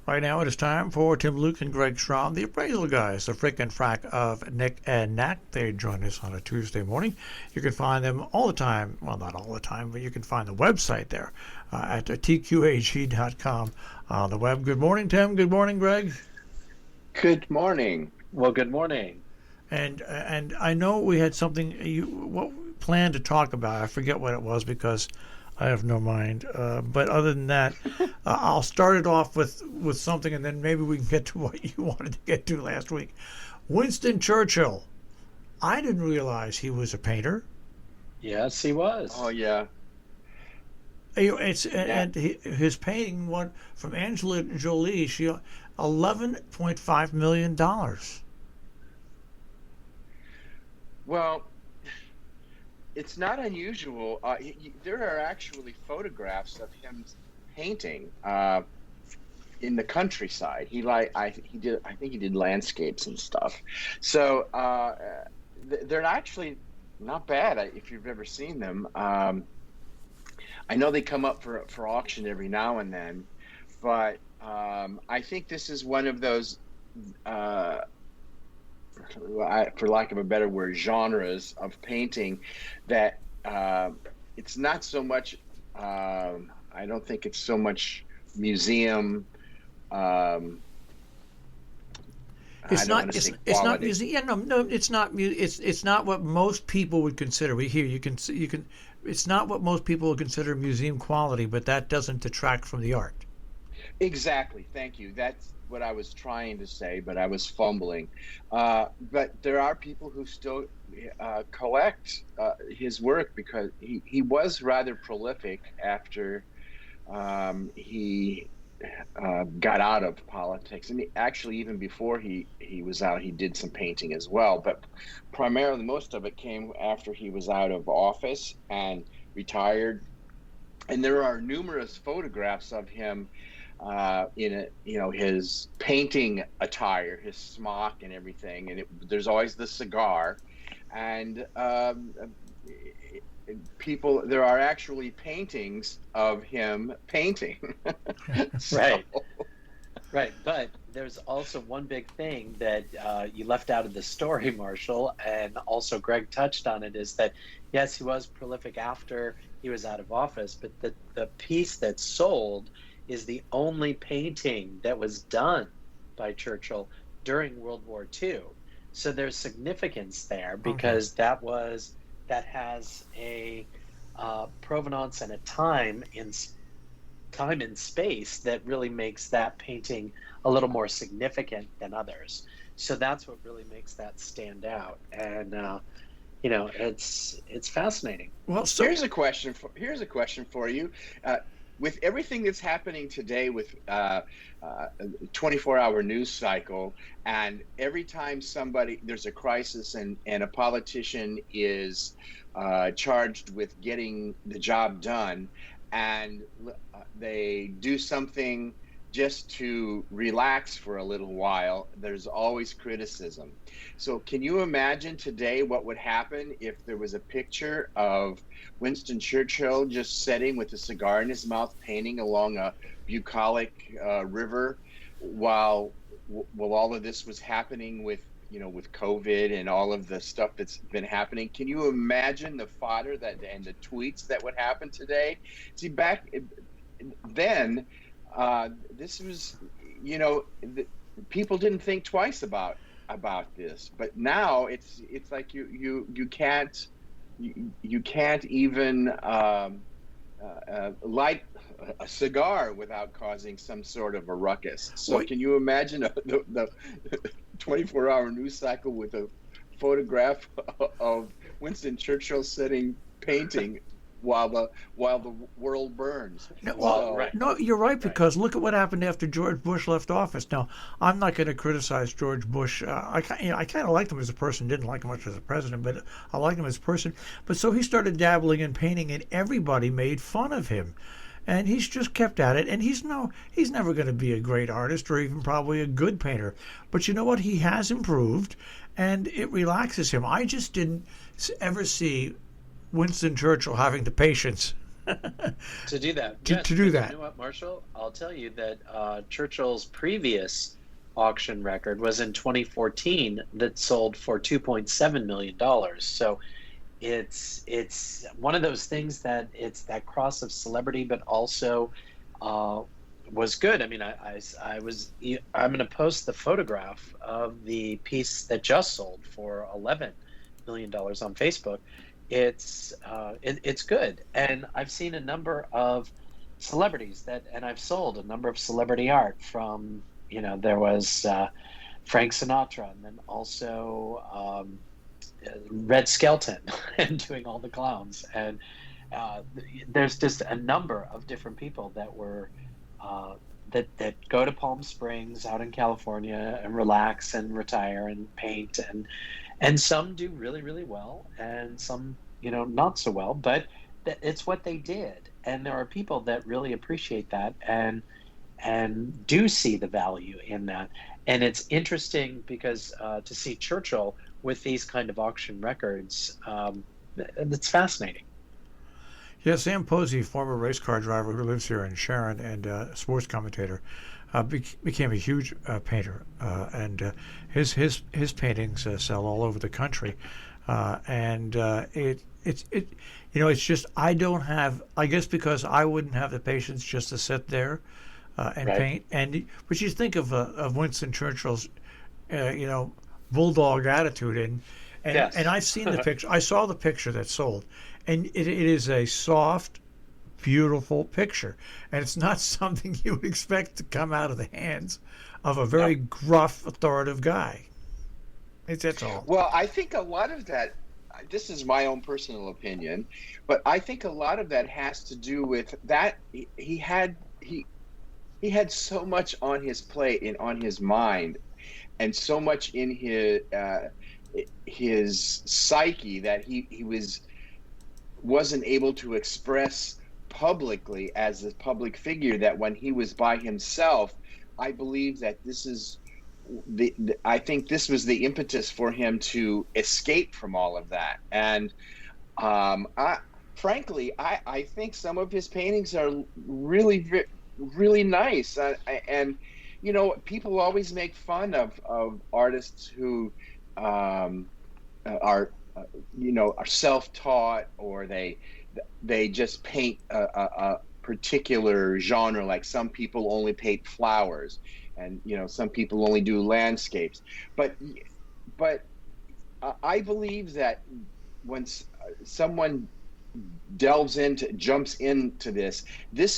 Right now it is time for Tim Luke and Greg Schramm, the appraisal guys, the frick and frack of Nick and Knack. They join us on a Tuesday morning. You can find them all the time. Well, not all the time, but you can find the website there at tqag.com on the web. Good morning, Tim. Good morning, Greg. Good morning. Well, good morning. And I know we had something what we planned to talk about. I forget what it was because I have no mind. But other than that, I'll start it off with something, and then maybe we can get to what you wanted to get to last week. Winston Churchill. I didn't realize he was a painter. Yes, he was. Oh yeah. And his painting won from Angela Jolie. She $11.5 million. Well, it's not unusual. There are actually photographs of him painting in the countryside. I think he did landscapes and stuff. So they're actually not bad if you've ever seen them. I know they come up for auction every now and then, but I think this is one of those. For lack of a better word, genres of painting that it's not so much. I don't think it's so much museum. It's not museum. Yeah, no, it's not. It's not what most people would consider. You can. It's not what most people would consider museum quality, but that doesn't detract from the art. Exactly. Thank you. That's what I was trying to say, but I was fumbling. But there are people who still collect his work because he was rather prolific after he got out of politics. And actually, even before he was out, he did some painting as well. But primarily, most of it came after he was out of office and retired. And there are numerous photographs of him in his painting attire, his smock and everything, and there's always the cigar, and there are actually paintings of him painting. Right. But there's also one big thing that you left out of the story, Marshall, and also Greg touched on it, is that yes, he was prolific after he was out of office, but the piece that sold is the only painting that was done by Churchill during World War II. So there's significance there because that has a provenance and a time in space that really makes that painting a little more significant than others. So that's what really makes that stand out. And it's fascinating. Well, so here's a question for you. With everything that's happening today with 24-hour news cycle, and every time there's a crisis and a politician is charged with getting the job done, and they do something just to relax for a little while, there's always criticism. So can you imagine today what would happen if there was a picture of Winston Churchill just sitting with a cigar in his mouth, painting along a bucolic river while all of this was happening with COVID and all of the stuff that's been happening? Can you imagine the fodder and the tweets that would happen today? See, back then, this was, people didn't think twice about this, but now it's like you can't even light a cigar without causing some sort of a ruckus. So can you imagine the 24-hour news cycle with a photograph of Winston Churchill sitting painting while the world burns? No, you're right, because look at what happened after George Bush left office. Now, I'm not going to criticize George Bush. I kind of liked him as a person, didn't like him much as a president, but I liked him as a person. But so he started dabbling in painting, and everybody made fun of him. And he's just kept at it, and he's never going to be a great artist or even probably a good painter. But you know what? He has improved, and it relaxes him. I just didn't ever see Winston Churchill having the patience to do that. to, Yes, to do but that. you know what, Marshall? I'll tell you that Churchill's previous auction record was in 2014 that sold for $2.7 million. So it's one of those things that it's that cross of celebrity, but also uh, was good. I mean, I'm going to post the photograph of the piece that just sold for $11 million on Facebook. It's good, and I've seen a number of celebrities and I've sold a number of celebrity art from, there was Frank Sinatra, and then also Red Skelton and doing all the clowns, and uh, there's just a number of different people that were uh, that go to Palm Springs out in California and relax and retire and paint, and some do really, really well, and some, not so well, but it's what they did. And there are people that really appreciate that and do see the value in that. And it's interesting because to see Churchill with these kind of auction records, it's fascinating. Yeah, Sam Posey, former race car driver who lives here in Sharon and sports commentator, became a huge painter, and his paintings sell all over the country, and it's just I don't have, I guess because I wouldn't have the patience just to sit there and Right. paint. But you think of Winston Churchill's bulldog attitude, and Yes. I've seen the picture. I saw the picture that sold, and it is a soft, beautiful picture, and it's not something you would expect to come out of the hands of a very No. gruff, authoritative guy. That's all. Well, I think a lot of that, this is my own personal opinion, but I think a lot of that has to do with that he had so much on his plate and on his mind, and so much in his psyche that he wasn't able to express publicly as a public figure, that when he was by himself, I believe that this is I think this was the impetus for him to escape from all of that. And frankly, I think some of his paintings are really, really nice. And, people always make fun of artists who are, are self-taught, or they just paint a particular genre. Like some people only paint flowers, and some people only do landscapes. But I believe that when someone jumps into this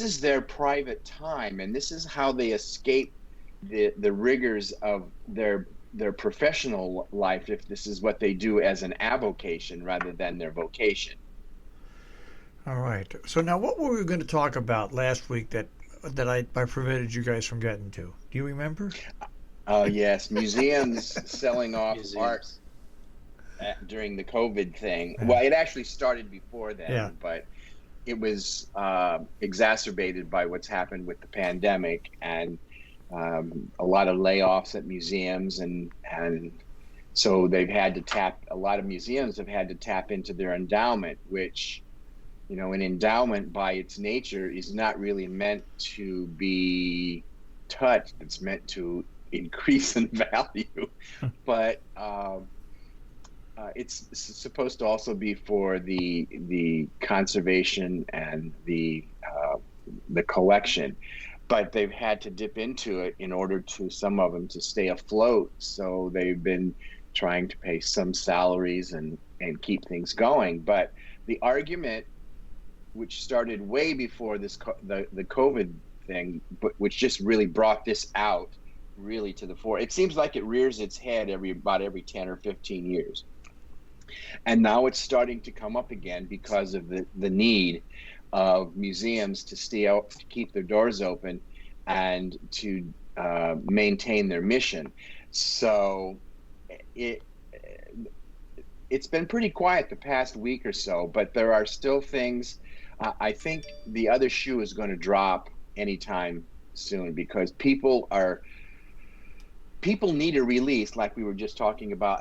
is their private time, and this is how they escape the rigors of their professional life, if this is what they do as an avocation rather than their vocation. All right. So now, what were we going to talk about last week that I prevented you guys from getting to? Do you remember? Oh, yes, museums selling off art Museums. during the COVID thing. Yeah. Well, it actually started before then, Yeah. but it was exacerbated by what's happened with the pandemic, and a lot of layoffs at museums, and so a lot of museums have had to tap into their endowment, which, an endowment by its nature is not really meant to be touched. It's meant to increase in value, but it's supposed to also be for the conservation and the collection. But they've had to dip into it in order to, some of them, to stay afloat. So they've been trying to pay some salaries and keep things going. But the argument, which started way before the COVID thing, but which just really brought this out really to the fore. It seems like it rears its head about every 10 or 15 years. And now it's starting to come up again because of the need of museums to stay out, to keep their doors open, and to maintain their mission. So it's been pretty quiet the past week or so, but there are still things. I think the other shoe is going to drop anytime soon, because people people need a release, like we were just talking about,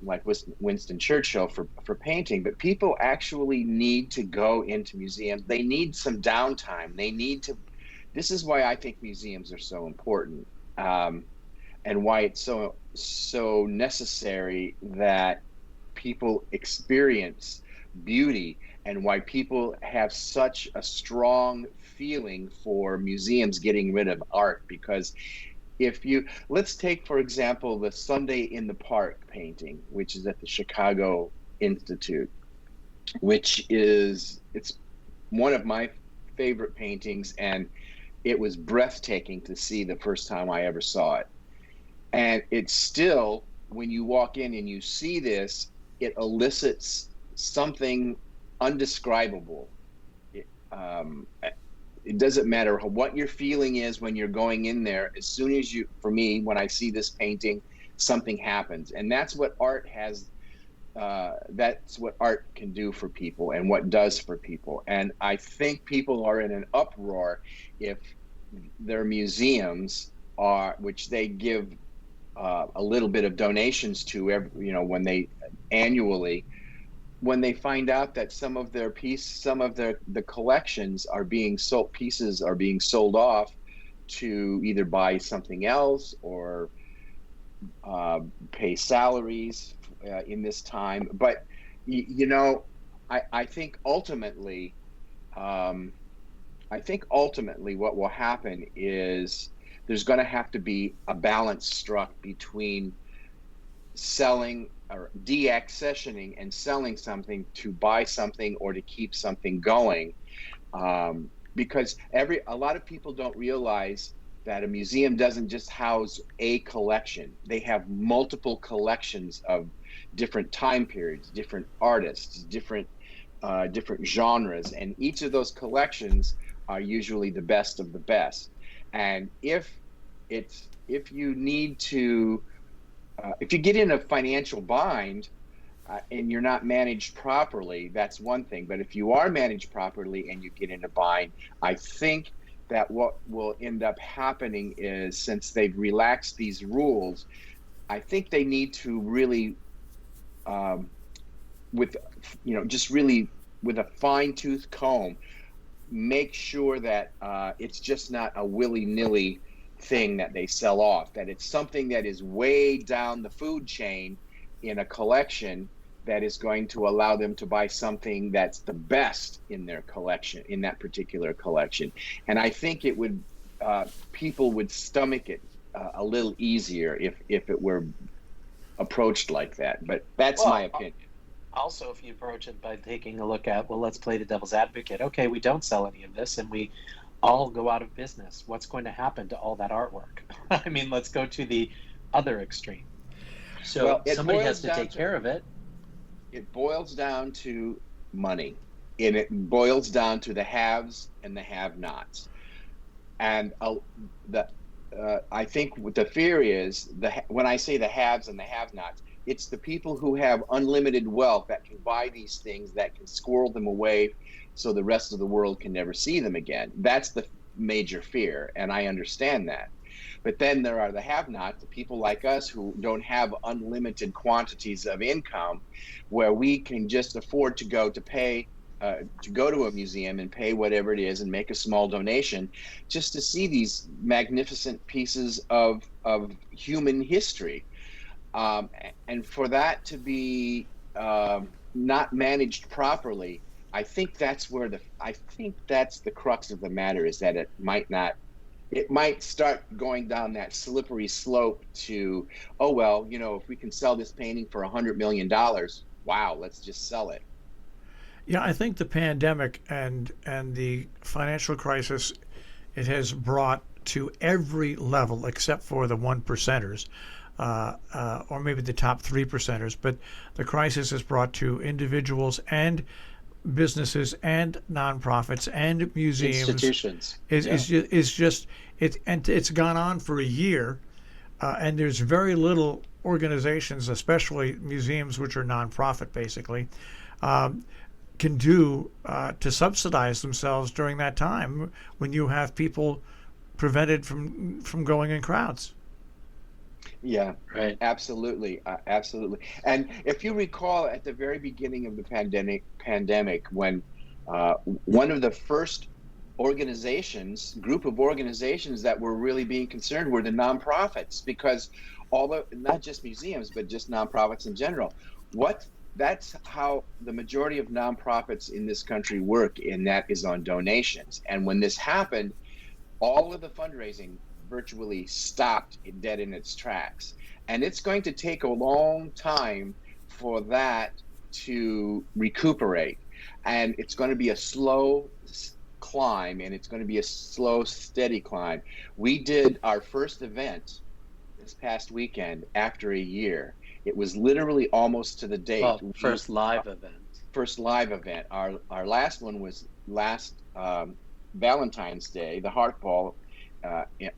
like Winston Churchill for painting. But people actually need to go into museums. They need some downtime. They need to. This is why I think museums are so important, and why it's so necessary that people experience beauty, and why people have such a strong feeling for museums getting rid of art. Because let's take, for example, the Sunday in the Park painting, which is at the Chicago Institute, it's one of my favorite paintings, and it was breathtaking to see the first time I ever saw it. And it's still, when you walk in and you see this, it elicits something undescribable. It doesn't matter what your feeling is when you're going in there. As soon as for me, when I see this painting, something happens. And that's what art has, that's what art can do for people and what does for people. And I think people are in an uproar if their museums which they give a little bit of donations to annually, when they find out that some of the collections are being sold off to either buy something else or pay salaries in this time. But I think ultimately what will happen is there's going to have to be a balance struck between selling or deaccessioning and selling something to buy something or to keep something going, because a lot of people don't realize that a museum doesn't just house a collection. They have multiple collections of different time periods, different artists, different genres, and each of those collections are usually the best of the best. And if you need to if you get in a financial bind and you're not managed properly, that's one thing. But if you are managed properly and you get in a bind, I think that what will end up happening is, since they've relaxed these rules, I think they need to really, with a fine-tooth comb, make sure that it's just not a willy-nilly thing that they sell off, that it's something that is way down the food chain in a collection that is going to allow them to buy something that's the best in their collection, in that particular collection. And I think it would, people would stomach it a little easier if it were approached like that. But that's my opinion. Also, if you approach it by taking a look at, well, let's play the devil's advocate. Okay, we don't sell any of this and we all go out of business. What's going to happen to all that artwork? I mean, let's go to the other extreme. So somebody has to take care of it. It boils down to money, and it boils down to the haves and the have-nots. And I think what the fear is, when I say the haves and the have-nots, it's the people who have unlimited wealth that can buy these things, that can squirrel them away so the rest of the world can never see them again. That's the major fear, and I understand that. But then there are the have-nots, the people like us who don't have unlimited quantities of income, where we can just afford to go to a museum and pay whatever it is and make a small donation just to see these magnificent pieces of human history. And for that to be not managed properly, I think that's the crux of the matter, is that it might start going down that slippery slope to, oh, well, if we can sell this painting for $100 million, wow, let's just sell it. Yeah, I think the pandemic and the financial crisis, it has brought to every level except for the 1%ers, or maybe the top 3%ers, but the crisis has brought to individuals and businesses and nonprofits and museums, institutions. It's gone on for a year, and there's very little organizations, especially museums, which are nonprofit basically, can do to subsidize themselves during that time when you have people prevented from going in crowds. Yeah, Right. absolutely, absolutely. And if you recall, at the very beginning of the pandemic, when one of the first group of organizations that were really being concerned were the nonprofits, because although not just museums, but just nonprofits in general. What That's how the majority of nonprofits in this country work, and that is on donations. And when this happened, all of the fundraising virtually stopped dead in its tracks. And it's going to take a long time for that to recuperate. And it's going to be a slow climb, and it's going to be a slow, steady climb. We did our first event this past weekend after a year. It was literally almost to the date. Well, first live event. First live event. Our last one was last Valentine's Day, the Heart Ball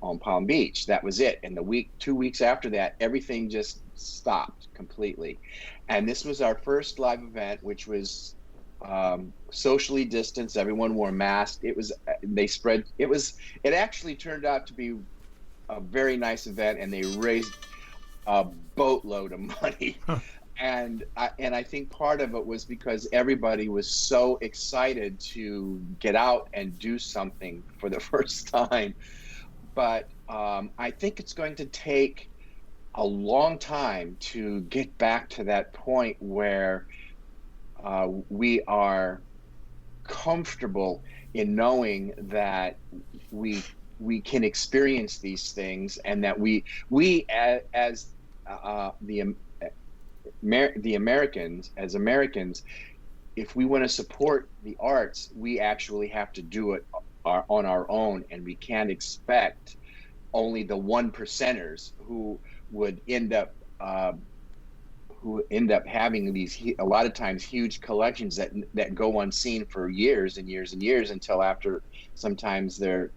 on Palm Beach. That was it. And 2 weeks after that, everything just stopped completely. And this was our first live event, which was socially distanced. Everyone wore masks. It actually turned out to be a very nice event, and they raised a boatload of money. Huh. And I think part of it was because everybody was so excited to get out and do something for the first time. But I think it's going to take a long time to get back to that point where we are comfortable in knowing that we can experience these things, and that we as the Americans, if we want to support the arts, we actually have to do it on our own, and we can't expect only the 1%ers who would end up having these a lot of times huge collections that go unseen for years and years and years, until after sometimes the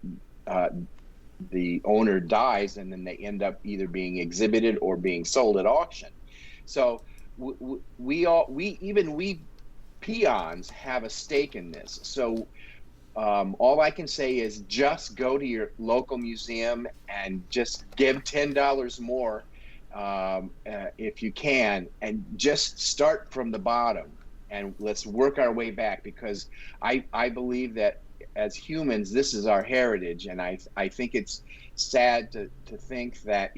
owner dies, and then they end up either being exhibited or being sold at auction. So we peons have a stake in this. So all I can say is just go to your local museum and just give $10 more if you can, and just start from the bottom, and let's work our way back, because I believe that as humans, this is our heritage, and I think it's sad to think that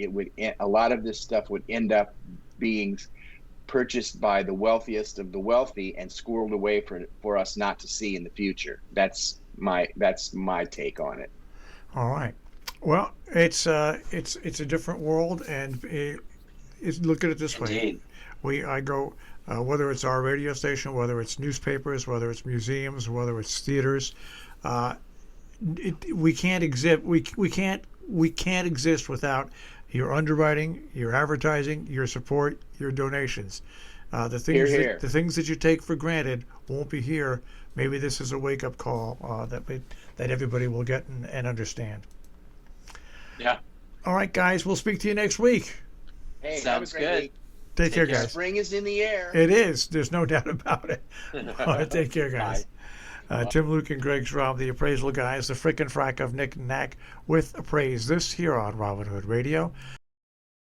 a lot of this stuff would end up being purchased by the wealthiest of the wealthy and squirreled away for us not to see in the future. That's my take on it. All right. Well, it's a different world, and look at it this way. Indeed. I go, whether it's our radio station, whether it's newspapers, whether it's museums, whether it's theaters, we can't exist. We can't exist without your underwriting, your advertising, your support, your donations. The things that you take for granted won't be here. Maybe this is a wake-up call that everybody will get and understand. Yeah. All right, guys. We'll speak to you next week. Hey, Sounds have a great good. week. Take care, guys. Spring is in the air. It is. There's no doubt about it. All right, take care, guys. Tim, Luke, and Greg Schraub, the appraisal guys, the frickin' frack of Nick and Knack with Appraise. This here on Robin Hood Radio.